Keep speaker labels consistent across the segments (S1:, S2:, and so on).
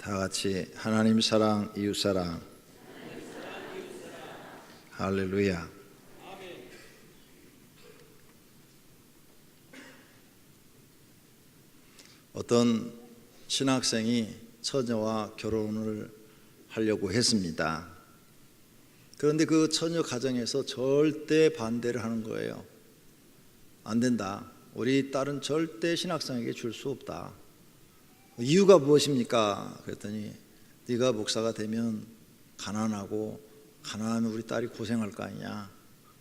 S1: 다 같이 하나님 사랑, 이웃 사랑. 할렐루야. 어떤 신학생이 처녀와 결혼을 하려고 했습니다. 그런데 그 처녀 가정에서 절대 반대를 하는 거예요. 안 된다. 우리 딸은 절대 신학생에게 줄 수 없다. 이유가 무엇입니까? 그랬더니 네가 목사가 되면 가난하면 우리 딸이 고생할 거 아니냐.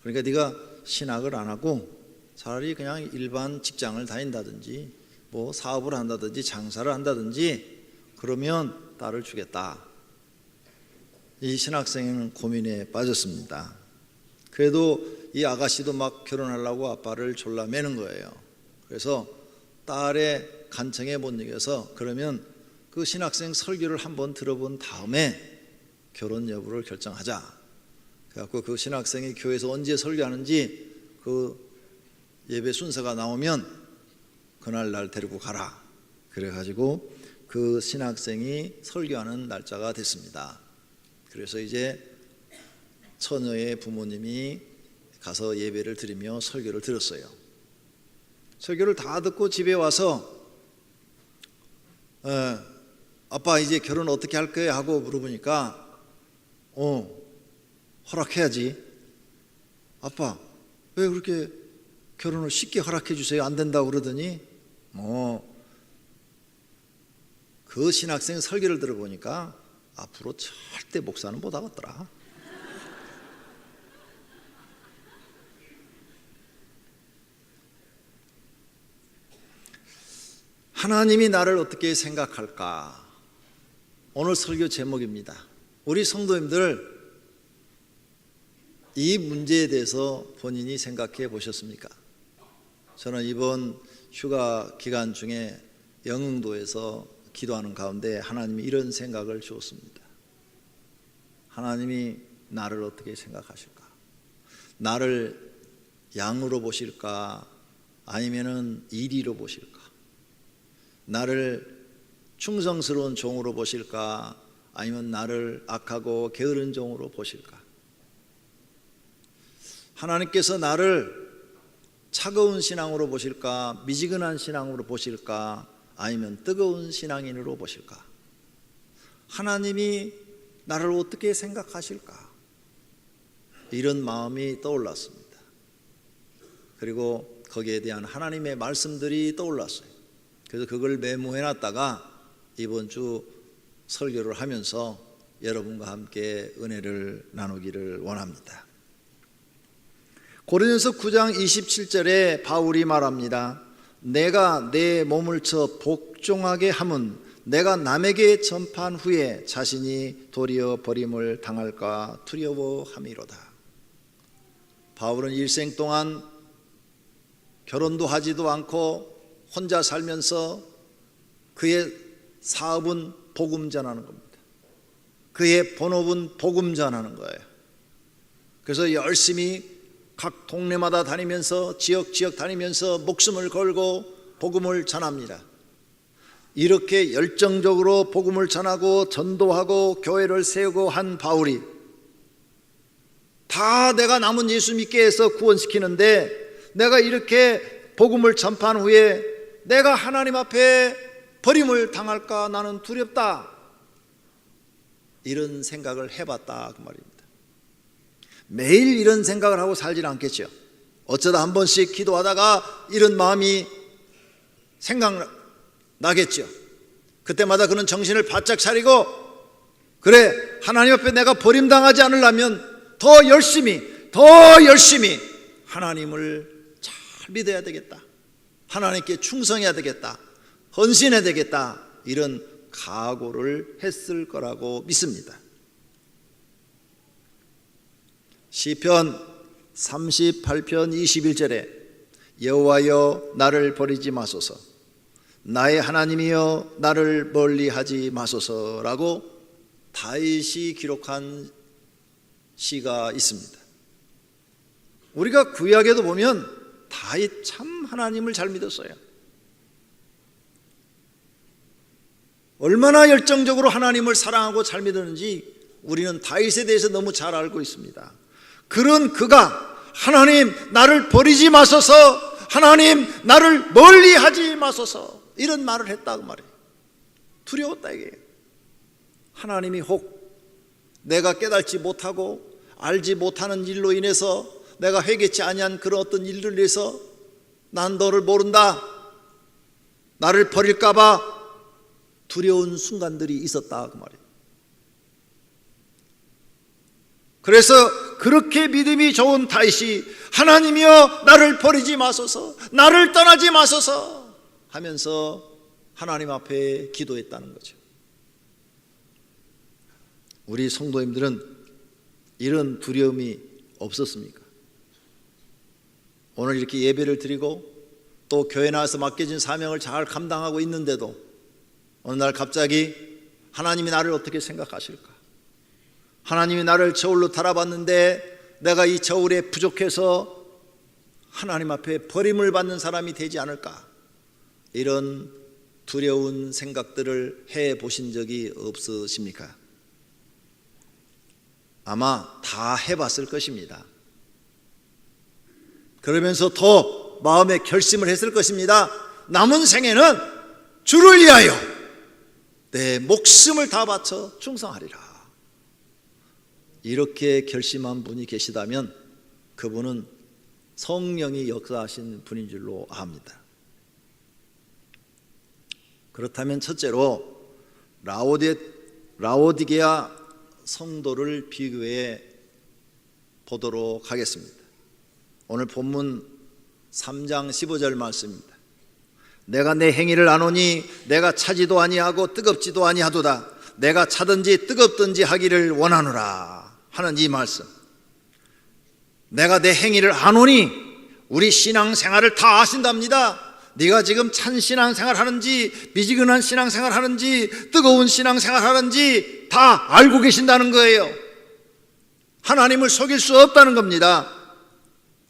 S1: 그러니까 네가 신학을 안 하고 차라리 그냥 일반 직장을 다닌다든지 뭐 사업을 한다든지 장사를 한다든지 그러면 딸을 주겠다. 이 신학생은 고민에 빠졌습니다. 그래도 이 아가씨도 막 결혼하려고 아빠를 졸라매는 거예요. 그래서 딸의 간청에 못 이겨서 그러면 그 신학생 설교를 한번 들어본 다음에 결혼 여부를 결정하자. 그래갖고 그 신학생이 교회에서 언제 설교하는지 그 예배 순서가 나오면 그날 날 데리고 가라. 그래가지고 그 신학생이 설교하는 날짜가 됐습니다. 그래서 이제 처녀의 부모님이 가서 예배를 드리며 설교를 들었어요. 설교를 다 듣고 집에 와서 아빠 이제 결혼 어떻게 할 거예요? 하고 물어보니까 허락해야지. 아빠 왜 그렇게 결혼을 쉽게 허락해 주세요? 안 된다고 그러더니 그 신학생 설교를 들어보니까 앞으로 절대 목사는 못 하겠더라. 하나님이 나를 어떻게 생각할까? 오늘 설교 제목입니다. 우리 성도님들 이 문제에 대해서 본인이 생각해 보셨습니까? 저는 이번 휴가 기간 중에 영흥도에서 기도하는 가운데 하나님이 이런 생각을 주었습니다. 하나님이 나를 어떻게 생각하실까? 나를 양으로 보실까? 아니면은 이리로 보실까? 나를 충성스러운 종으로 보실까? 아니면 나를 악하고 게으른 종으로 보실까? 하나님께서 나를 차가운 신앙으로 보실까? 미지근한 신앙으로 보실까? 아니면 뜨거운 신앙인으로 보실까? 하나님이 나를 어떻게 생각하실까? 이런 마음이 떠올랐습니다. 그리고 거기에 대한 하나님의 말씀들이 떠올랐어요. 그래서 그걸 메모해놨다가 이번 주 설교를 하면서 여러분과 함께 은혜를 나누기를 원합니다. 고린도서 9장 27절에 바울이 말합니다. 내가 내 몸을 쳐 복종하게 함은 내가 남에게 전파한 후에 자신이 도리어 버림을 당할까 두려워함이로다. 바울은 일생 동안 결혼도 하지도 않고 혼자 살면서 그의 사업은 복음 전하는 겁니다. 그의 본업은 복음 전하는 거예요. 그래서 열심히 각 동네마다 다니면서 지역 다니면서 목숨을 걸고 복음을 전합니다. 이렇게 열정적으로 복음을 전하고 전도하고 교회를 세우고 한 바울이 다 내가 남은 예수 믿게 해서 구원시키는데 내가 이렇게 복음을 전파한 후에 내가 하나님 앞에 버림을 당할까 나는 두렵다. 이런 생각을 해봤다 그 말입니다. 매일 이런 생각을 하고 살지는 않겠죠. 어쩌다 한 번씩 기도하다가 이런 마음이 생각나겠죠. 그때마다 그는 정신을 바짝 차리고 그래 하나님 앞에 내가 버림당하지 않으려면 더 열심히 하나님을 잘 믿어야 되겠다. 하나님께 충성해야 되겠다. 헌신해야 되겠다. 이런 각오를 했을 거라고 믿습니다. 시편 38편 21절에 여호와여 나를 버리지 마소서 나의 하나님이여 나를 멀리하지 마소서라고 다윗이 기록한 시가 있습니다. 우리가 구약에도 보면 다윗 참 하나님을 잘 믿었어요. 얼마나 열정적으로 하나님을 사랑하고 잘 믿었는지 우리는 다윗에 대해서 너무 잘 알고 있습니다. 그런 그가 하나님 나를 버리지 마소서, 하나님 나를 멀리하지 마소서, 이런 말을 했다고 말이에요. 두려웠다 이게. 하나님이 혹 내가 깨닫지 못하고 알지 못하는 일로 인해서, 내가 회개치 아니한 그런 어떤 일들을 위해서 난 너를 모른다, 나를 버릴까 봐 두려운 순간들이 있었다 그 말이에요. 그래서 그렇게 믿음이 좋은 다윗이 하나님이여 나를 버리지 마소서, 나를 떠나지 마소서 하면서 하나님 앞에 기도했다는 거죠. 우리 성도님들은 이런 두려움이 없었습니까? 오늘 이렇게 예배를 드리고 또 교회 나와서 맡겨진 사명을 잘 감당하고 있는데도 어느 날 갑자기 하나님이 나를 어떻게 생각하실까? 하나님이 나를 저울로 달아봤는데 내가 이 저울에 부족해서 하나님 앞에 버림을 받는 사람이 되지 않을까? 이런 두려운 생각들을 해보신 적이 없으십니까? 아마 다 해봤을 것입니다. 그러면서 더 마음에 결심을 했을 것입니다. 남은 생에는 주를 위하여 내 목숨을 다 바쳐 충성하리라. 이렇게 결심한 분이 계시다면 그분은 성령이 역사하신 분인 줄로 압니다. 그렇다면 첫째로 라오디게아 성도를 비교해 보도록 하겠습니다. 오늘 본문 3장 15절 말씀입니다. 내가 내 행위를 아노니 내가 차지도 아니하고 뜨겁지도 아니하도다. 내가 차든지 뜨겁든지 하기를 원하노라 하는 이 말씀. 내가 내 행위를 아노니, 우리 신앙생활을 다 아신답니다. 네가 지금 찬 신앙생활 하는지 미지근한 신앙생활 하는지 뜨거운 신앙생활 하는지 다 알고 계신다는 거예요. 하나님을 속일 수 없다는 겁니다.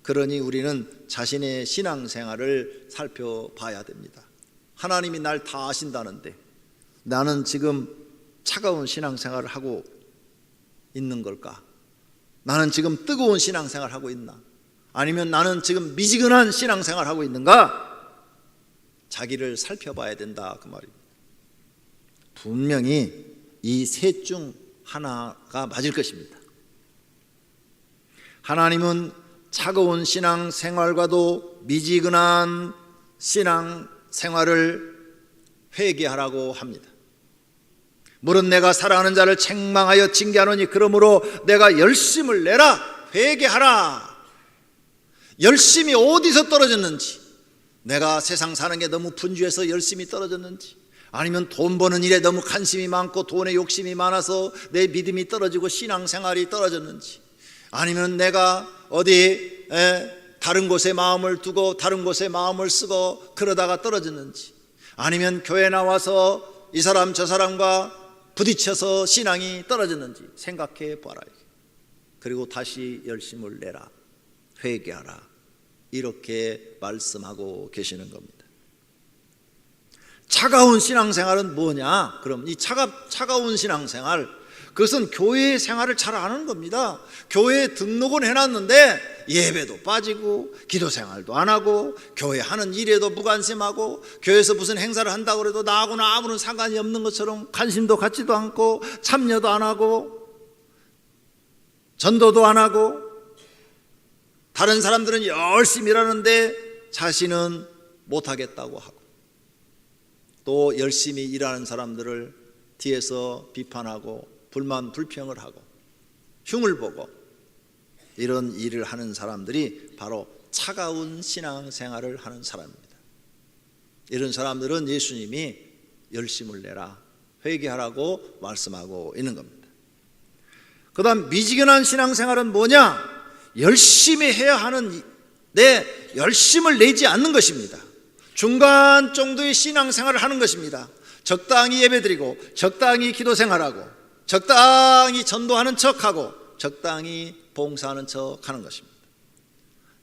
S1: 그러니 우리는 자신의 신앙생활을 살펴봐야 됩니다. 하나님이 날 다 아신다는데 나는 지금 차가운 신앙생활을 하고 있는 걸까? 나는 지금 뜨거운 신앙생활을 하고 있나? 아니면 나는 지금 미지근한 신앙생활을 하고 있는가? 자기를 살펴봐야 된다 그 말입니다. 분명히 이 셋 중 하나가 맞을 것입니다. 하나님은 차가운 신앙생활과도 미지근한 신앙생활을 회개하라고 합니다. 물은 내가 사랑하는 자를 책망하여 징계하노니 그러므로 내가 열심을 내라. 회개하라. 열심이 어디서 떨어졌는지, 내가 세상 사는 게 너무 분주해서 열심이 떨어졌는지, 아니면 돈 버는 일에 너무 관심이 많고 돈에 욕심이 많아서 내 믿음이 떨어지고 신앙생활이 떨어졌는지, 아니면 내가 어디 다른 곳에 마음을 두고 다른 곳에 마음을 쓰고 그러다가 떨어졌는지, 아니면 교회 나와서 이 사람 저 사람과 부딪혀서 신앙이 떨어졌는지 생각해 봐라. 그리고 다시 열심을 내라. 회개하라. 이렇게 말씀하고 계시는 겁니다. 차가운 신앙생활은 뭐냐? 그럼 이 차가운 신앙생활, 그것은 교회 생활을 잘 안 하는 겁니다. 교회에 등록은 해놨는데 예배도 빠지고 기도 생활도 안 하고 교회 하는 일에도 무관심하고 교회에서 무슨 행사를 한다고 해도 나하고는 아무런 상관이 없는 것처럼 관심도 갖지도 않고 참여도 안 하고 전도도 안 하고, 다른 사람들은 열심히 일하는데 자신은 못하겠다고 하고, 또 열심히 일하는 사람들을 뒤에서 비판하고 불만 불평을 하고 흉을 보고, 이런 일을 하는 사람들이 바로 차가운 신앙생활을 하는 사람입니다. 이런 사람들은 예수님이 열심을 내라, 회개하라고 말씀하고 있는 겁니다. 그 다음 미지근한 신앙생활은 뭐냐? 열심히 해야 하는 내 열심을 내지 않는 것입니다. 중간 정도의 신앙생활을 하는 것입니다. 적당히 예배드리고 적당히 기도생활하고 적당히 전도하는 척하고 적당히 봉사하는 척하는 것입니다.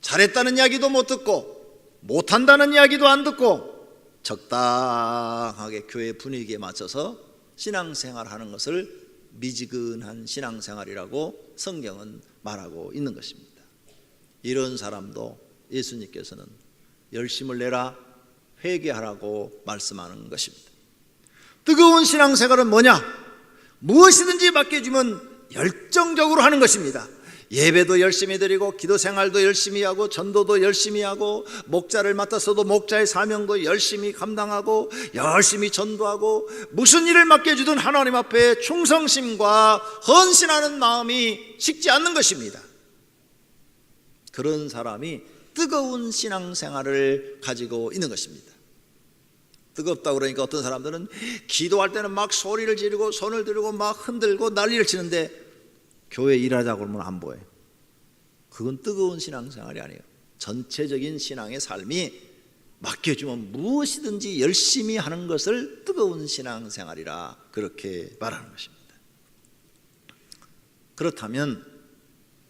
S1: 잘했다는 이야기도 못 듣고 못한다는 이야기도 안 듣고 적당하게 교회 분위기에 맞춰서 신앙생활하는 것을 미지근한 신앙생활이라고 성경은 말하고 있는 것입니다. 이런 사람도 예수님께서는 열심을 내라, 회개하라고 말씀하는 것입니다. 뜨거운 신앙생활은 뭐냐? 무엇이든지 맡겨주면 열정적으로 하는 것입니다. 예배도 열심히 드리고, 기도 생활도 열심히 하고, 전도도 열심히 하고, 목자를 맡아서도 목자의 사명도 열심히 감당하고, 열심히 전도하고, 무슨 일을 맡겨주든 하나님 앞에 충성심과 헌신하는 마음이 식지 않는 것입니다. 그런 사람이 뜨거운 신앙생활을 가지고 있는 것입니다. 뜨겁다고 그러니까 어떤 사람들은 기도할 때는 막 소리를 지르고 손을 들고 막 흔들고 난리를 치는데 교회 일하자고 그러면 안 보여요. 그건 뜨거운 신앙생활이 아니에요. 전체적인 신앙의 삶이 맡겨주면 무엇이든지 열심히 하는 것을 뜨거운 신앙생활이라 그렇게 말하는 것입니다. 그렇다면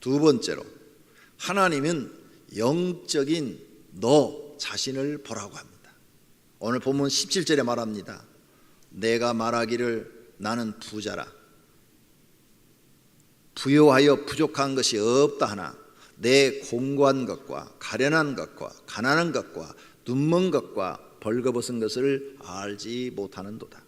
S1: 두 번째로, 하나님은 영적인 너 자신을 보라고 합니다. 오늘 본문 17절에 말합니다. 내가 말하기를 나는 부자라, 부요하여 부족한 것이 없다 하나 내 공고한 것과 가련한 것과 가난한 것과 눈먼 것과 벌거벗은 것을 알지 못하는도다.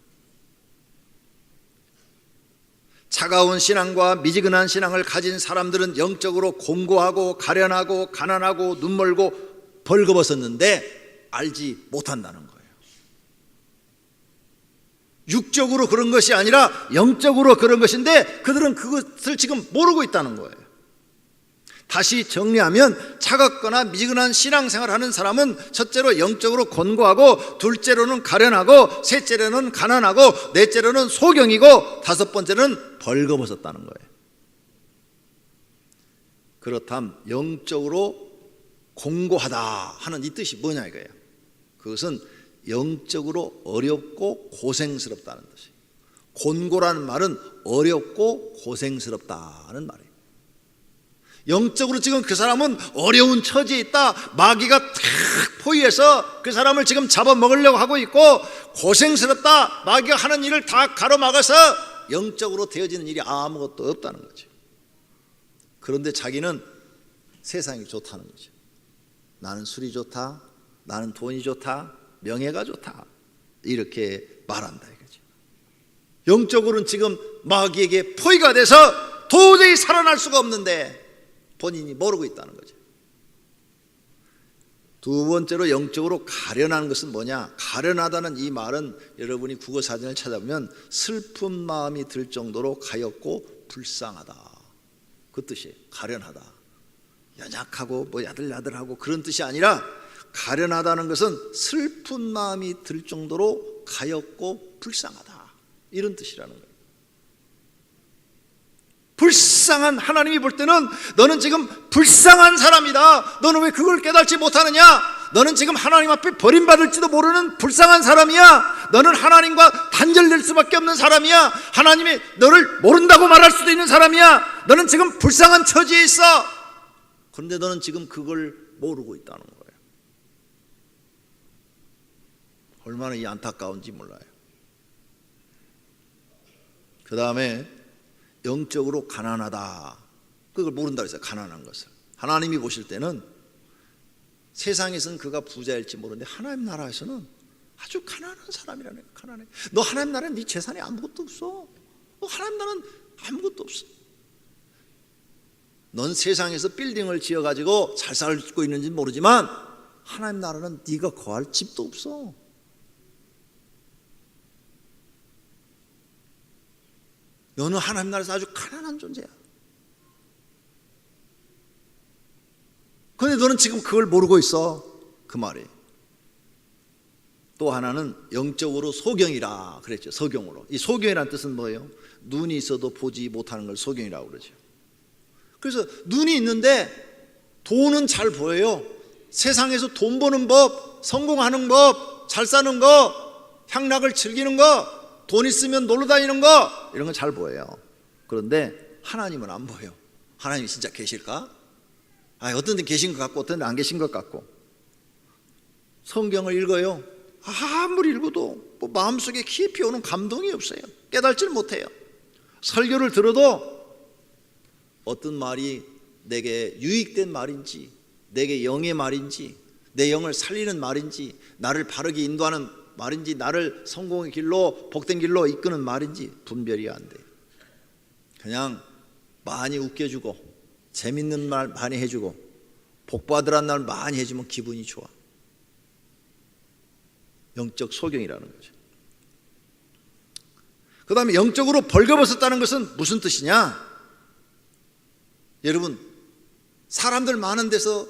S1: 차가운 신앙과 미지근한 신앙을 가진 사람들은 영적으로 공고하고 가련하고 가난하고 눈멀고 벌거벗었는데 알지 못한다는 거예요. 육적으로 그런 것이 아니라 영적으로 그런 것인데 그들은 그것을 지금 모르고 있다는 거예요. 다시 정리하면 차갑거나 미지근한 신앙생활을 하는 사람은 첫째로 영적으로 곤고하고, 둘째로는 가련하고, 셋째로는 가난하고, 넷째로는 소경이고, 다섯 번째는 벌거벗었다는 거예요. 그렇다면 영적으로 공고하다 하는 이 뜻이 뭐냐 이거예요. 그것은 영적으로 어렵고 고생스럽다는 뜻이에요. 곤고라는 말은 어렵고 고생스럽다는 말이에요. 영적으로 지금 그 사람은 어려운 처지에 있다. 마귀가 탁 포위해서 그 사람을 지금 잡아먹으려고 하고 있고, 고생스럽다. 마귀가 하는 일을 다 가로막아서 영적으로 되어지는 일이 아무것도 없다는 거죠. 그런데 자기는 세상이 좋다는 거죠. 나는 술이 좋다, 나는 돈이 좋다, 명예가 좋다, 이렇게 말한다 이거죠. 영적으로는 지금 마귀에게 포위가 돼서 도저히 살아날 수가 없는데 본인이 모르고 있다는 거죠. 두 번째로 영적으로 가련한 것은 뭐냐? 가련하다는 이 말은 여러분이 국어사전을 찾아보면 슬픈 마음이 들 정도로 가엾고 불쌍하다, 그 뜻이에요. 가련하다, 연약하고 뭐 야들야들하고 그런 뜻이 아니라, 가련하다는 것은 슬픈 마음이 들 정도로 가엾고 불쌍하다, 이런 뜻이라는 거예요. 불쌍한, 하나님이 볼 때는 너는 지금 불쌍한 사람이다. 너는 왜 그걸 깨닫지 못하느냐? 너는 지금 하나님 앞에 버림받을지도 모르는 불쌍한 사람이야. 너는 하나님과 단절될 수밖에 없는 사람이야. 하나님이 너를 모른다고 말할 수도 있는 사람이야. 너는 지금 불쌍한 처지에 있어. 그런데 너는 지금 그걸 모르고 있다는 거예요. 얼마나 이 안타까운지 몰라요. 그 다음에 영적으로 가난하다, 그걸 모른다고 했어요. 가난한 것을 하나님이 보실 때는 세상에서는 그가 부자일지 모르는데 하나님 나라에서는 아주 가난한 사람이라는 거예요. 가난해. 너 하나님 나라에 네 재산이 아무것도 없어. 너 하나님 나라는 아무것도 없어. 넌 세상에서 빌딩을 지어가지고 잘 살고 있는지 모르지만 하나님 나라는 네가 거할 집도 없어. 너는 하나님 나라에서 아주 가난한 존재야. 그런데 너는 지금 그걸 모르고 있어, 그 말이. 또 하나는 영적으로 소경이라 그랬죠. 소경으로. 이 소경이라는 뜻은 뭐예요? 눈이 있어도 보지 못하는 걸 소경이라고 그러죠. 그래서 눈이 있는데 돈은 잘 보여요. 세상에서 돈 버는 법, 성공하는 법, 잘 사는 거, 향락을 즐기는 거, 돈 있으면 놀러 다니는 거, 이런 건 잘 보여요. 그런데 하나님은 안 보여요. 하나님이 진짜 계실까? 어떤 데 계신 것 같고 어떤 데 안 계신 것 같고. 성경을 읽어요. 아무리 읽어도 뭐 마음속에 깊이 오는 감동이 없어요. 깨달지를 못해요. 설교를 들어도 어떤 말이 내게 유익된 말인지, 내게 영의 말인지, 내 영을 살리는 말인지, 나를 바르게 인도하는 말인지, 나를 성공의 길로, 복된 길로 이끄는 말인지 분별이 안 돼요. 그냥 많이 웃겨주고 재밌는 말 많이 해주고 복받으라는 말 많이 해주면 기분이 좋아. 영적 소경이라는 거죠. 그 다음에 영적으로 벌거벗었다는 것은 무슨 뜻이냐? 여러분, 사람들 많은 데서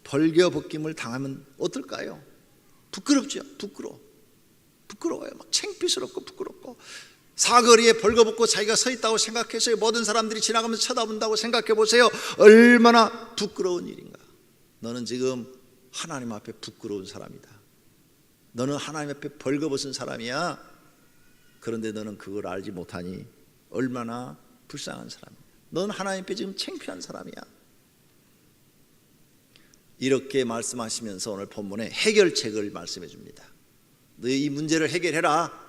S1: 벌거벗김을 당하면 어떨까요? 부끄럽죠. 부끄러워요. 막 창피스럽고 부끄럽고, 사거리에 벌거벗고 자기가 서 있다고 생각해서 모든 사람들이 지나가면서 쳐다본다고 생각해 보세요. 얼마나 부끄러운 일인가. 너는 지금 하나님 앞에 부끄러운 사람이다. 너는 하나님 앞에 벌거벗은 사람이야. 그런데 너는 그걸 알지 못하니 얼마나 불쌍한 사람이야. 넌 하나님 앞에 지금 창피한 사람이야. 이렇게 말씀하시면서 오늘 본문에 해결책을 말씀해 줍니다. 너희 이 문제를 해결해라.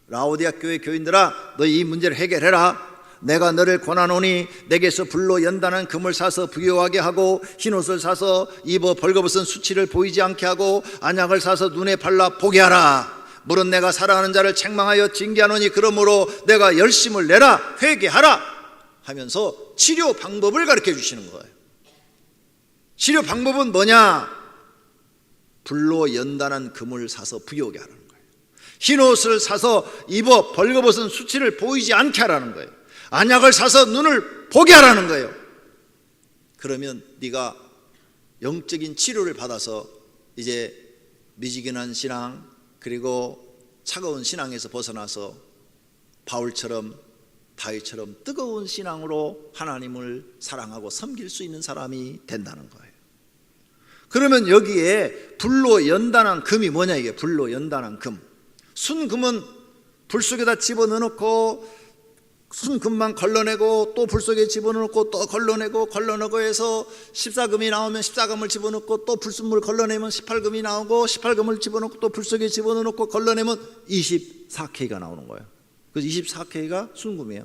S1: 라오디아 교회 교인들아, 너희 이 문제를 해결해라. 내가 너를 권하노니 내게서 불로 연단한 금을 사서 부요하게 하고, 흰옷을 사서 입어 벌거벗은 수치를 보이지 않게 하고, 안약을 사서 눈에 발라 보게 하라. 물은 내가 사랑하는 자를 책망하여 징계하노니 그러므로 내가 열심을 내라. 회개하라 하면서 치료 방법을 가르쳐 주시는 거예요. 치료 방법은 뭐냐? 불로 연단한 금을 사서 부요하게 하라는 거예요. 흰옷을 사서 입어 벌거벗은 수치를 보이지 않게 하라는 거예요. 안약을 사서 눈을 보게 하라는 거예요. 그러면 네가 영적인 치료를 받아서 이제 미지근한 신앙, 그리고 차가운 신앙에서 벗어나서 바울처럼, 다윗처럼 뜨거운 신앙으로 하나님을 사랑하고 섬길 수 있는 사람이 된다는 거예요. 그러면 여기에 불로 연단한 금이 뭐냐? 이게 불로 연단한 금. 순금은 불 속에다 집어넣고 순금만 걸러내고 또 불 속에 집어넣고 또 걸러내고 해서 14금이 나오면 14금을 집어넣고 또 불순물을 걸러내면 18금이 나오고 18금을 집어넣고 또 불 속에 집어넣고 걸러내면 24K가 나오는 거예요. 그래서 24K가 순금이에요.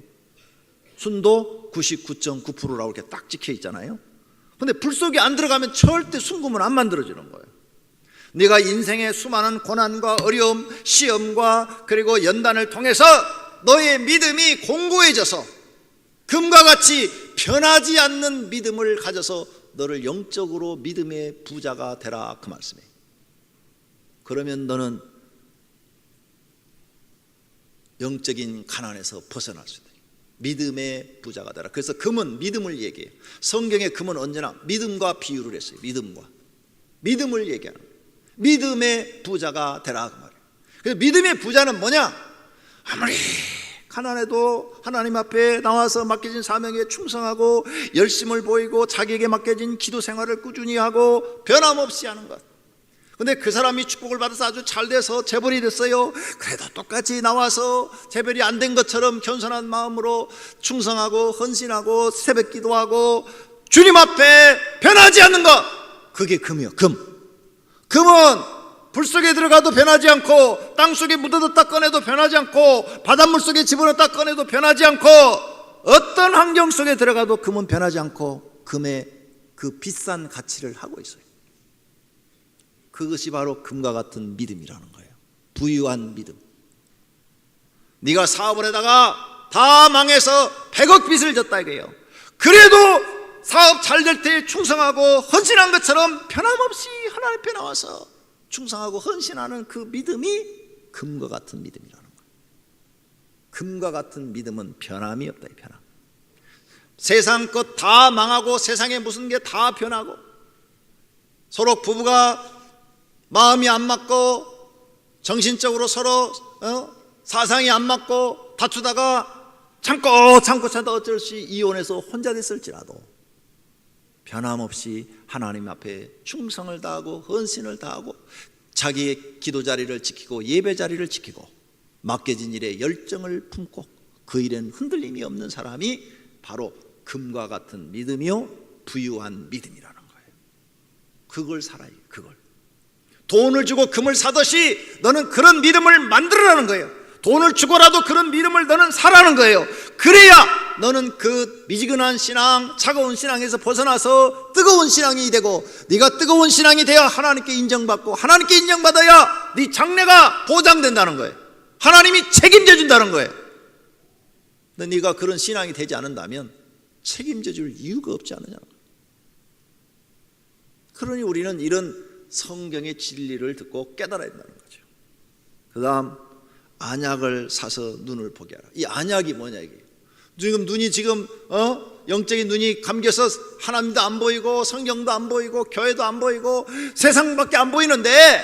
S1: 순도 99.9%라고 이렇게 딱 찍혀 있잖아요. 근데 불 속에 안 들어가면 절대 순금은 안 만들어지는 거예요. 네가 인생의 수많은 고난과 어려움, 시험과 그리고 연단을 통해서 너의 믿음이 공고해져서 금과 같이 변하지 않는 믿음을 가져서 너를 영적으로 믿음의 부자가 되라, 그 말씀이에요. 그러면 너는 영적인 가난에서 벗어날 수 있다. 믿음의 부자가 되라. 그래서 금은 믿음을 얘기해요. 성경의 금은 언제나 믿음과 비유를 했어요. 믿음을 얘기하는 거예요. 믿음의 부자가 되라, 그 말이에요. 그래서 믿음의 부자는 뭐냐? 아무리 가난해도 하나님 앞에 나와서 맡겨진 사명에 충성하고 열심을 보이고 자기에게 맡겨진 기도 생활을 꾸준히 하고 변함없이 하는 것. 근데 그 사람이 축복을 받아서 아주 잘 돼서 재벌이 됐어요. 그래도 똑같이 나와서 재벌이 안 된 것처럼 겸손한 마음으로 충성하고 헌신하고 새벽 기도하고 주님 앞에 변하지 않는 것, 그게 금이요. 금은 불 속에 들어가도 변하지 않고, 땅 속에 묻어뒀다 꺼내도 변하지 않고, 바닷물 속에 집어넣었다 꺼내도 변하지 않고, 어떤 환경 속에 들어가도 금은 변하지 않고 금의 그 비싼 가치를 하고 있어요. 그것이 바로 금과 같은 믿음이라는 거예요. 부유한 믿음. 네가 사업을 하다가 다 망해서 100억 빚을 졌다 이거예요. 그래도 사업 잘 될 때 충성하고 헌신한 것처럼 변함없이 하나님 앞에 나와서 충성하고 헌신하는 그 믿음이 금과 같은 믿음이라는 거예요. 금과 같은 믿음은 변함이 없다, 이 변함. 세상 것 다 망하고 세상에 무슨 게 다 변하고 서로 부부가 마음이 안 맞고 정신적으로 서로 사상이 안 맞고 다투다가 참고 어쩔 수 없이 이혼해서 혼자 됐을지라도 변함없이 하나님 앞에 충성을 다하고 헌신을 다하고 자기의 기도 자리를 지키고 예배 자리를 지키고 맡겨진 일에 열정을 품고 그 일엔 흔들림이 없는 사람이 바로 금과 같은 믿음이요 부유한 믿음이라는 거예요. 그걸 살아요. 그걸. 돈을 주고 금을 사듯이 너는 그런 믿음을 만들어라는 거예요. 돈을 주고라도 그런 믿음을 너는 사라는 거예요. 그래야 너는 그 미지근한 신앙, 차가운 신앙에서 벗어나서 뜨거운 신앙이 되고, 네가 뜨거운 신앙이 되어 하나님께 인정받고, 하나님께 인정받아야 네 장래가 보장된다는 거예요. 하나님이 책임져 준다는 거예요. 근데 네가 그런 신앙이 되지 않는다면 책임져 줄 이유가 없지 않느냐. 그러니 우리는 이런 성경의 진리를 듣고 깨달아야 된다는 거죠. 그 다음, 안약을 사서 눈을 보게 하라. 이 안약이 뭐냐 이게. 지금 눈이 영적인 눈이 감겨서 하나님도 안 보이고 성경도 안 보이고 교회도 안 보이고 세상밖에 안 보이는데,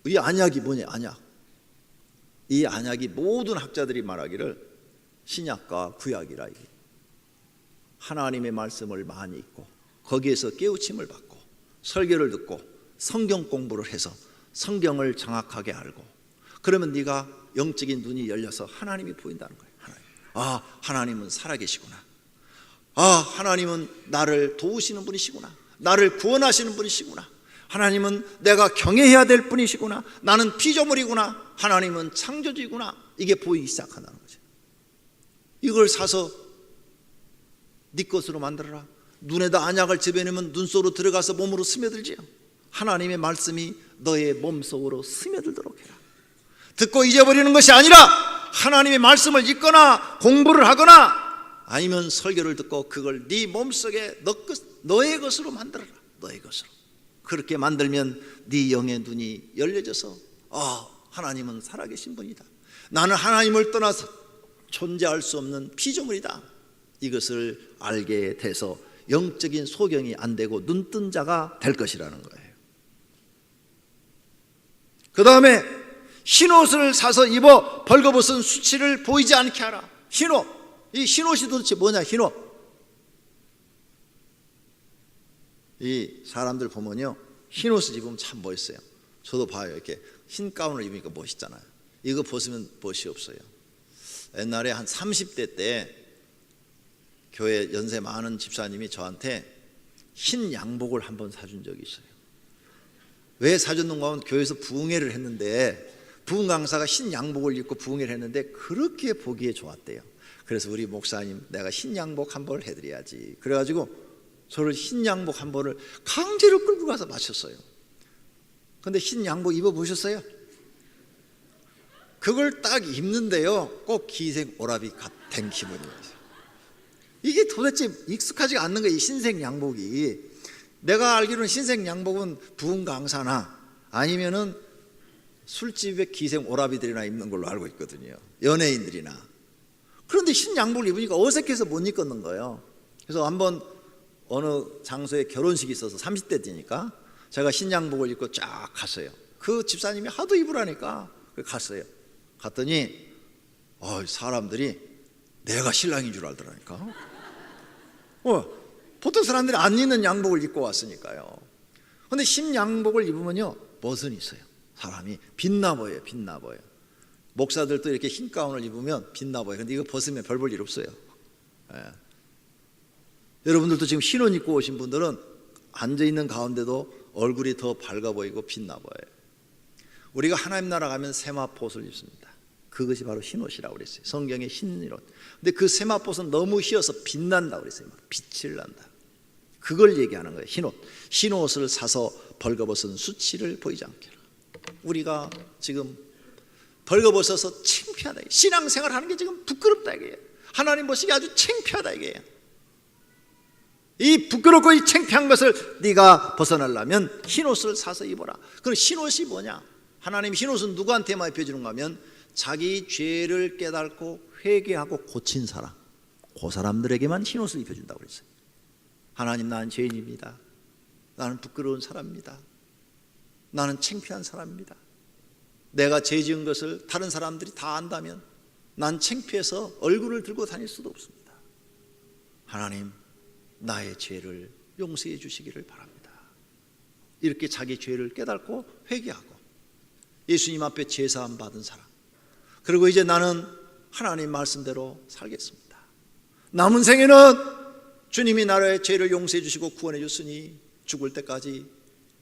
S1: 이 안약이 뭐냐. 안약. 이 안약이 모든 학자들이 말하기를 신약과 구약이라. 이게 하나님의 말씀을 많이 읽고 거기에서 깨우침을 받고 설교를 듣고 성경 공부를 해서 성경을 정확하게 알고, 그러면 네가 영적인 눈이 열려서 하나님이 보인다는 거예요. 하나님은 살아계시구나. 하나님은 나를 도우시는 분이시구나. 나를 구원하시는 분이시구나. 하나님은 내가 경외해야 될 분이시구나. 나는 피조물이구나. 하나님은 창조주이구나. 이게 보이기 시작한다는 거죠. 이걸 사서 네 것으로 만들어라. 눈에다 안약을 집어넣으면 눈 속으로 들어가서 몸으로 스며들지요. 하나님의 말씀이 너의 몸속으로 스며들도록 해라. 듣고 잊어버리는 것이 아니라 하나님의 말씀을 읽거나 공부를 하거나 아니면 설교를 듣고 그걸 네 몸속에 너의 것으로 만들어라. 너의 것으로. 그렇게 만들면 네 영의 눈이 열려져서 하나님은 살아계신 분이다. 나는 하나님을 떠나서 존재할 수 없는 피조물이다. 이것을 알게 돼서 영적인 소경이 안 되고 눈뜬 자가 될 것이라는 거예요. 그 다음에 흰옷을 사서 입어 벌거벗은 수치를 보이지 않게 하라. 흰옷. 이 흰옷이 도대체 뭐냐. 흰옷. 이 사람들 보면요, 흰옷을 입으면 참 멋있어요. 저도 봐요. 이렇게 흰 가운을 입으니까 멋있잖아요. 이거 벗으면 멋이 없어요. 옛날에 한 30대 때 교회 연세 많은 집사님이 저한테 흰 양복을 한번 사준 적이 있어요. 왜 사줬는가 하면 교회에서 부흥회를 했는데 부흥 강사가 흰 양복을 입고 부흥회를 했는데 그렇게 보기에 좋았대요. 그래서 우리 목사님, 내가 흰 양복 한 벌 해드려야지. 그래가지고 저를 흰 양복 한 벌을 강제로 끌고 가서 맞췄어요. 근데 흰 양복 입어보셨어요? 그걸 딱 입는데요, 꼭 기생 오라비 된 기분이에요. 이게 도대체 익숙하지가 않는 거예요. 이 흰색 양복이. 내가 알기로는 흰색 양복은 부흥 강사나 아니면은 술집에 기생 오라비들이나 입는 걸로 알고 있거든요. 연예인들이나. 그런데 흰 양복을 입으니까 어색해서 못 입겠는 거예요. 그래서 한번 어느 장소에 결혼식이 있어서 30대 때니까 제가 흰 양복을 입고 쫙 갔어요. 그 집사님이 하도 입으라니까 갔어요. 갔더니 사람들이 내가 신랑인 줄 알더라니까. 보통 사람들이 안 입는 양복을 입고 왔으니까요. 근데 흰 양복을 입으면요, 멋은 있어요. 사람이 빛나 보여요. 빛나 보여요. 목사들도 이렇게 흰 가운을 입으면 빛나 보여요. 근데 이거 벗으면 별 볼 일 없어요. 여러분들도 지금 흰 옷 입고 오신 분들은 앉아있는 가운데도 얼굴이 더 밝아 보이고 빛나 보여요. 우리가 하나님 나라 가면 세마포옷을 입습니다. 그것이 바로 흰옷이라고 그랬어요. 성경의 흰옷. 근데 그 세마포옷은 너무 휘어서 빛난다고 그랬어요. 막 빛을 난다. 그걸 얘기하는 거예요. 흰옷. 흰옷을 사서 벌거벗은 수치를 보이지 않게 하라. 우리가 지금 벌거벗어서 창피하다. 신앙생활 하는 게 지금 부끄럽다 이게. 하나님 보시기에 아주 창피하다 이게. 이 부끄럽고 이 창피한 것을 네가 벗어나려면 흰옷을 사서 입어라. 그럼 흰옷이 뭐냐? 하나님 흰옷은 누구한테만 입혀주는가 하면 자기 죄를 깨닫고 회개하고 고친 사람, 그 사람들에게만 흰옷을 입혀준다고 그랬어요. 하나님, 나는 죄인입니다. 나는 부끄러운 사람입니다. 나는 창피한 사람입니다. 내가 죄 지은 것을 다른 사람들이 다 안다면 난 창피해서 얼굴을 들고 다닐 수도 없습니다. 하나님, 나의 죄를 용서해 주시기를 바랍니다. 이렇게 자기 죄를 깨닫고 회개하고 예수님 앞에 제사함 받은 사람, 그리고 이제 나는 하나님 말씀대로 살겠습니다. 남은 생에는 주님이 나의 죄를 용서해 주시고 구원해 줬으니 죽을 때까지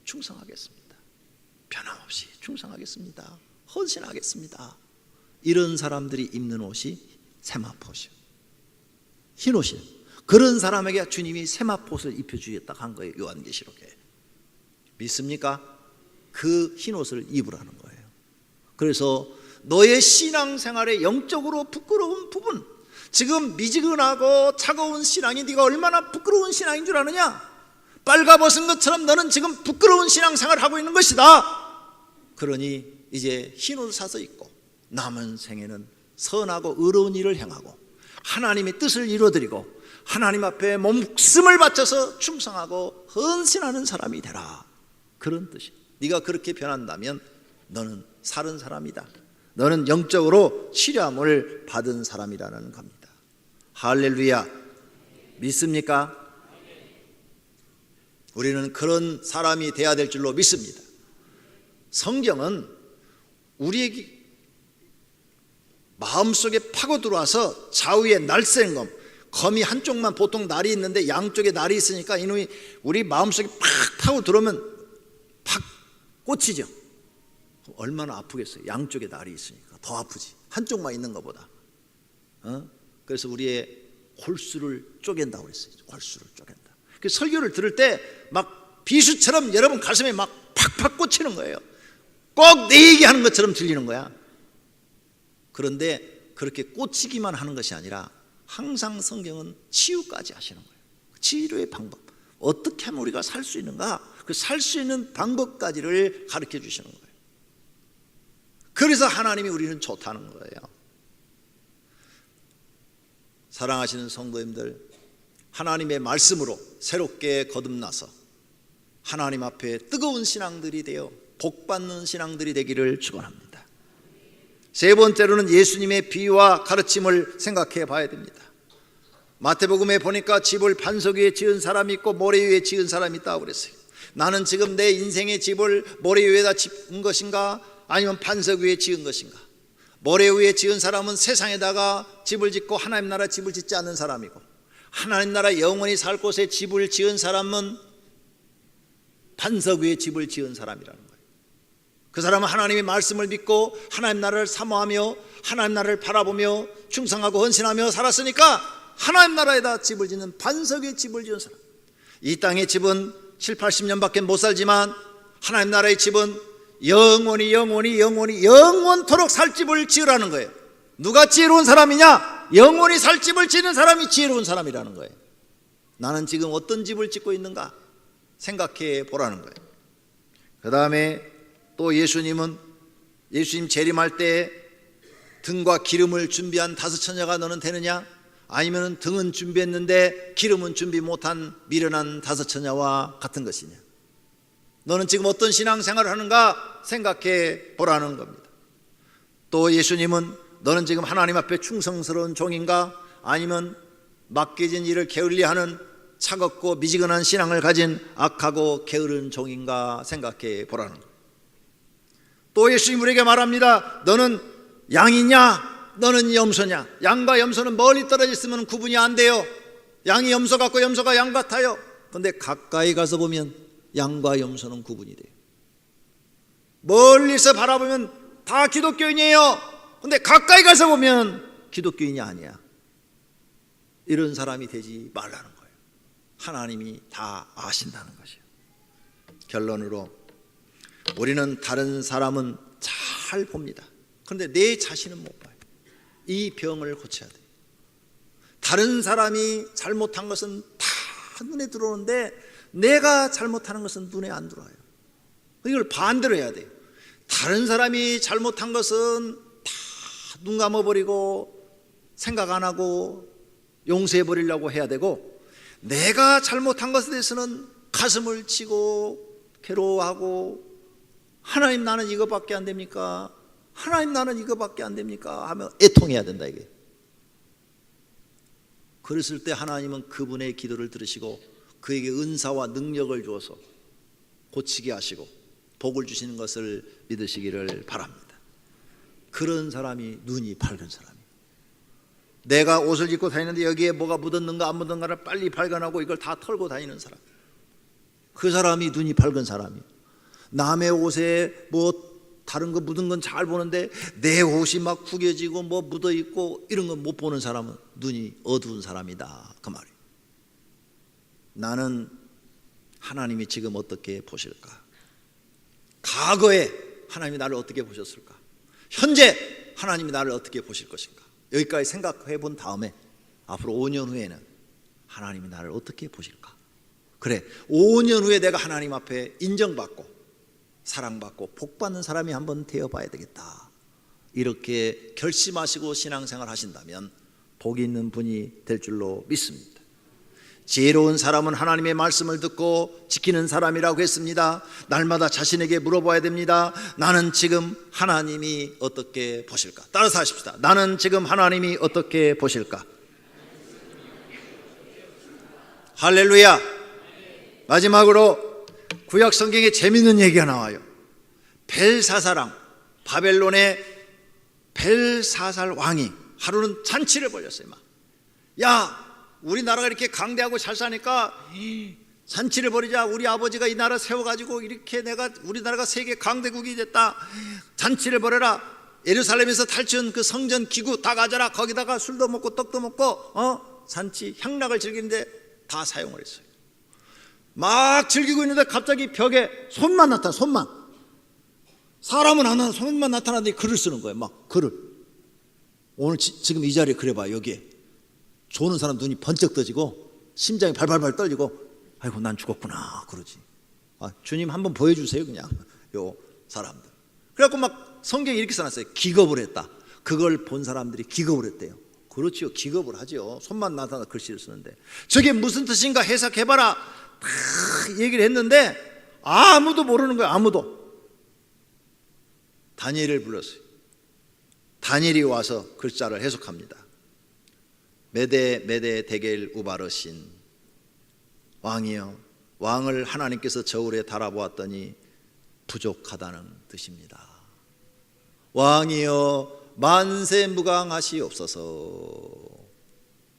S1: 충성하겠습니다. 변함없이 충성하겠습니다, 헌신하겠습니다. 이런 사람들이 입는 옷이 세마포시요, 흰 옷이에요. 그런 사람에게 주님이 세마포옷을 입혀주겠다 한 거예요. 요한계시록에. 믿습니까? 그 흰 옷을 입으라는 거예요. 그래서 너의 신앙생활에 영적으로 부끄러운 부분, 지금 미지근하고 차가운 신앙이 네가 얼마나 부끄러운 신앙인 줄 아느냐? 빨가벗은 것처럼 너는 지금 부끄러운 신앙생활을 하고 있는 것이다. 그러니 이제 흰 옷을 사서 입고 남은 생에는 선하고 의로운 일을 행하고 하나님의 뜻을 이루어드리고 하나님 앞에 목숨을 바쳐서 충성하고 헌신하는 사람이 되라. 그런 뜻이야. 네가 그렇게 변한다면 너는 살은 사람이다. 너는 영적으로 치료함을 받은 사람이라는 겁니다. 할렐루야. 믿습니까? 우리는 그런 사람이 되어야 될 줄로 믿습니다. 성경은 우리에게 마음속에 파고 들어와서 좌우에 날쌘 검, 검이 한쪽만 보통 날이 있는데 양쪽에 날이 있으니까 이놈이 우리 마음속에 팍 파고 들어오면 팍 꽂히죠. 얼마나 아프겠어요. 양쪽에 날이 있으니까 더 아프지, 한쪽만 있는 것보다. 그래서 우리의 골수를 쪼갠다고 그랬어요. 골수를 쪼갠다. 그 설교를 들을 때 막 비수처럼 여러분 가슴에 막 팍팍 꽂히는 거예요. 꼭 내 얘기하는 것처럼 들리는 거야. 그런데 그렇게 꽂히기만 하는 것이 아니라 항상 성경은 치유까지 하시는 거예요. 치료의 방법, 어떻게 하면 우리가 살 수 있는가, 그 살 수 있는 방법까지를 가르쳐 주시는 거예요. 그래서 하나님이 우리는 좋다는 거예요. 사랑하시는 성도님들, 하나님의 말씀으로 새롭게 거듭나서 하나님 앞에 뜨거운 신앙들이 되어 복받는 신앙들이 되기를 축원합니다. 세 번째로는 예수님의 비유와 가르침을 생각해 봐야 됩니다. 마태복음에 보니까 집을 반석 위에 지은 사람이 있고 모래 위에 지은 사람이 있다고 그랬어요. 나는 지금 내 인생의 집을 모래 위에다 짓은 것인가, 아니면 반석 위에 지은 것인가? 모래 위에 지은 사람은 세상에다가 집을 짓고 하나님 나라 집을 짓지 않는 사람이고, 하나님 나라 영원히 살 곳에 집을 지은 사람은 반석 위에 집을 지은 사람이라는 거예요. 그 사람은 하나님의 말씀을 믿고 하나님 나라를 사모하며 하나님 나라를 바라보며 충성하고 헌신하며 살았으니까 하나님 나라에다 집을 짓는 반석 위에 집을 지은 사람. 이 땅의 집은 7, 80년밖에 못 살지만 하나님 나라의 집은 영원토록 살 집을 지으라는 거예요. 누가 지혜로운 사람이냐? 영원히 살 집을 지는 사람이 지혜로운 사람이라는 거예요. 나는 지금 어떤 집을 짓고 있는가 생각해 보라는 거예요. 그 다음에 또 예수님 재림할 때 등과 기름을 준비한 5처녀가 너는 되느냐? 아니면 등은 준비했는데 기름은 준비 못한 미련한 5처녀와 같은 것이냐? 너는 지금 어떤 신앙생활을 하는가 생각해 보라는 겁니다. 또 예수님은 너는 지금 하나님 앞에 충성스러운 종인가, 아니면 맡겨진 일을 게을리하는 차갑고 미지근한 신앙을 가진 악하고 게으른 종인가 생각해 보라는 겁니다. 또 예수님이 우리에게 말합니다. 너는 양이냐, 너는 염소냐? 양과 염소는 멀리 떨어져 있으면 구분이 안 돼요. 양이 염소 같고 염소가 양 같아요. 그런데 가까이 가서 보면 양과 염소는 구분이 돼요. 멀리서 바라보면 다 기독교인이에요. 그런데 가까이 가서 보면 기독교인이 아니야. 이런 사람이 되지 말라는 거예요. 하나님이 다 아신다는 것이에요. 결론으로 우리는 다른 사람은 잘 봅니다. 그런데 내 자신은 못 봐요. 이 병을 고쳐야 돼요. 다른 사람이 잘못한 것은 다 눈에 들어오는데 내가 잘못하는 것은 눈에 안 들어와요. 이걸 반대로 해야 돼요. 다른 사람이 잘못한 것은 다 눈 감아버리고 생각 안 하고 용서해버리려고 해야 되고, 내가 잘못한 것에 대해서는 가슴을 치고 괴로워하고, 하나님 나는 이거밖에 안 됩니까? 하나님 나는 이거밖에 안 됩니까? 하며 애통해야 된다 이게. 그랬을 때 하나님은 그분의 기도를 들으시고 그에게 은사와 능력을 주어서 고치게 하시고 복을 주시는 것을 믿으시기를 바랍니다. 그런 사람이 눈이 밝은 사람이에요. 내가 옷을 입고 다니는데 여기에 뭐가 묻었는가 안 묻었는가를 빨리 발견하고 이걸 다 털고 다니는 사람, 그 사람이 눈이 밝은 사람이에요. 남의 옷에 뭐 다른 거 묻은 건 잘 보는데 내 옷이 막 구겨지고 뭐 묻어 있고 이런 건 못 보는 사람은 눈이 어두운 사람이다, 그 말이에요. 나는 하나님이 지금 어떻게 보실까? 과거에 하나님이 나를 어떻게 보셨을까? 현재 하나님이 나를 어떻게 보실 것인가? 여기까지 생각해 본 다음에 앞으로 5년 후에는 하나님이 나를 어떻게 보실까? 그래, 5년 후에 내가 하나님 앞에 인정받고 사랑받고 복받는 사람이 한번 되어봐야 되겠다, 이렇게 결심하시고 신앙생활 하신다면 복이 있는 분이 될 줄로 믿습니다. 지혜로운 사람은 하나님의 말씀을 듣고 지키는 사람이라고 했습니다. 날마다 자신에게 물어봐야 됩니다. 나는 지금 하나님이 어떻게 보실까? 따라서 하십시다. 나는 지금 하나님이 어떻게 보실까? 할렐루야. 마지막으로 구약 성경에 재미있는 얘기가 나와요. 벨사사랑, 바벨론의 벨사살 왕이 하루는 잔치를 벌였어요. 막, 야, 우리나라가 이렇게 강대하고 잘 사니까 잔치를 벌이자. 우리 아버지가 이 나라 세워가지고 이렇게 우리나라가 세계 강대국이 됐다. 잔치를 벌여라. 예루살렘에서 탈취한 그 성전 기구 다 가져라. 거기다가 술도 먹고 떡도 먹고 잔치 향락을 즐기는데 다 사용을 했어요. 막 즐기고 있는데 갑자기 벽에 손만 나타나. 손만. 사람은 안 나타나. 손만 나타나는데 글을 쓰는 거예요. 막 글을. 오늘 지금 이 자리에 그래봐. 여기에 조는 사람 눈이 번쩍 떠지고 심장이 발발발 떨리고, 아이고 난 죽었구나 그러지. 주님 한번 보여주세요 그냥 요 사람들. 그래갖고 막 성경에 이렇게 써놨어요. 기겁을 했다. 그걸 본 사람들이 기겁을 했대요. 그렇지요, 기겁을 하죠. 손만 나타나 글씨를 쓰는데. 저게 무슨 뜻인가 해석해봐라 다 얘기를 했는데 아무도 모르는 거예요. 아무도. 다니엘을 불렀어요. 다니엘이 와서 글자를 해석합니다. 메데 데겔 우바르신 왕이여, 왕을 하나님께서 저울에 달아보았더니 부족하다는 뜻입니다. 왕이여 만세 무강하시옵소서.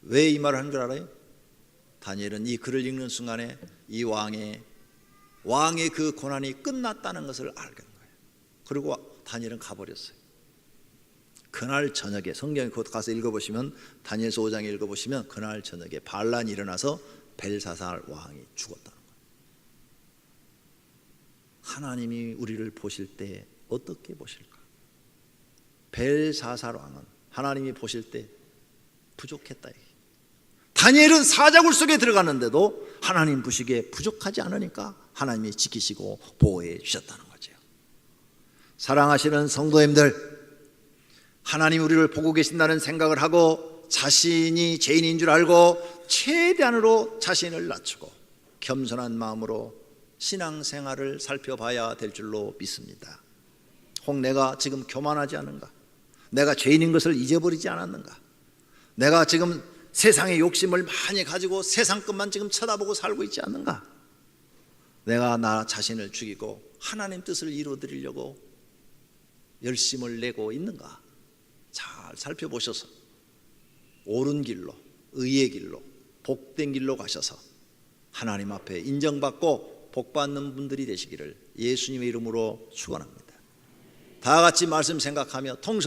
S1: 왜 이 말을 한 줄 알아요? 다니엘은 이 글을 읽는 순간에 이 왕의 그 고난이 끝났다는 것을 알게 된 거예요. 그리고 다니엘은 가버렸어요. 그날 저녁에 성경에 곧 가서 읽어보시면 다니엘서 5장에 읽어보시면 그날 저녁에 반란이 일어나서 벨사살 왕이 죽었다는 거예요. 하나님이 우리를 보실 때 어떻게 보실까? 벨사살 왕은 하나님이 보실 때 부족했다. 다니엘은 사자굴 속에 들어갔는데도 하나님 보시기에 부족하지 않으니까 하나님이 지키시고 보호해 주셨다는 거죠. 사랑하시는 성도님들, 하나님 우리를 보고 계신다는 생각을 하고 자신이 죄인인 줄 알고 최대한으로 자신을 낮추고 겸손한 마음으로 신앙생활을 살펴봐야 될 줄로 믿습니다. 혹 내가 지금 교만하지 않은가? 내가 죄인인 것을 잊어버리지 않았는가? 내가 지금 세상의 욕심을 많이 가지고 세상 것만 지금 쳐다보고 살고 있지 않는가? 내가 나 자신을 죽이고 하나님 뜻을 이루어드리려고 열심을 내고 있는가? 잘 살펴보셔서 옳은 길로, 의의 길로, 복된 길로 가셔서 하나님 앞에 인정받고 복받는 분들이 되시기를 예수님의 이름으로 축원합니다. 다 같이 말씀 생각하며 통성